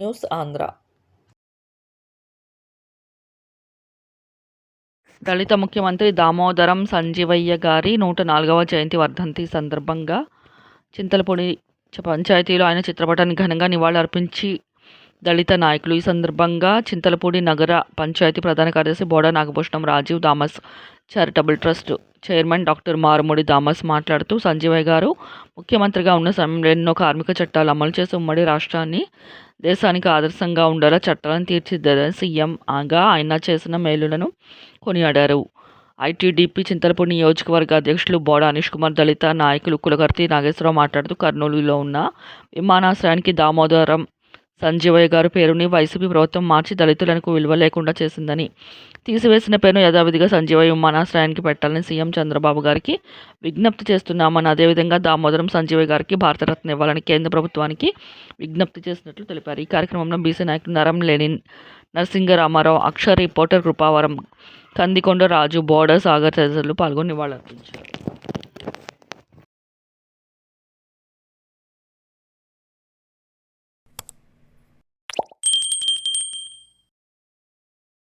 News Andhra. దళిత ముఖ్యమంత్రి దామోదరం సంజీవయ్య గారి 104వ జయంతి వర్ధంతి సందర్భంగా చింతలపూడి పంచాయతీలో ఆయన చిత్రపటానికి ఘనంగా నివాళులర్పించి దళిత నాయకులు. ఈ సందర్భంగా చింతలపూడి నగర పంచాయతీ ప్రధాన కార్యదర్శి Boda Nagabhushanam Rajiv Thomas charitable trust chairman doctor Marumudi Thomas మాట్లాడుతూ, సంజీవయ్య గారు ముఖ్యమంత్రిగా ఉన్న సమయంలో ఎన్నో కార్మిక చట్టాలు అమలు చేసి ఉమ్మడి రాష్ట్రాన్ని దేశానికి ఆదర్శంగా ఉండేలా చట్టాలను తీర్చిదిద్దారు. సీఎంగా ఆయన చేసిన మేలులను కొనియాడారు. ఐటీడీపీ చింతలపూడి నియోజకవర్గ అధ్యక్షులు బోడా అనీష్ కుమార్, దళిత నాయకులు కులకర్తి నాగేశ్వరరావు మాట్లాడుతూ, కర్నూలులో ఉన్న విమానాశ్రయానికి దామోదరం సంజీవయ్య గారు పేరుని వైసీపీ ప్రభుత్వం మార్చి దళితులకు విలువ లేకుండా చేసిందని, తీసివేసిన పేరును యథావిధిగా సంజీవయ్య విమానాశ్రయానికి పెట్టాలని సీఎం చంద్రబాబు గారికి విజ్ఞప్తి చేస్తున్నామని, అదేవిధంగా దామోదరం సంజీవయ్య గారికి భారతరత్న ఇవ్వాలని కేంద్ర ప్రభుత్వానికి విజ్ఞప్తి చేసినట్లు తెలిపారు. ఈ కార్యక్రమంలో బీసీ నాయకులు నరం లెనిన్, నరసింగ రామారావు, అక్షర్ రిపోర్టర్ కృపావరం, కందికొండ రాజు, బోడా సాగర్ తదితరులు పాల్గొని నివాళులర్పించారు.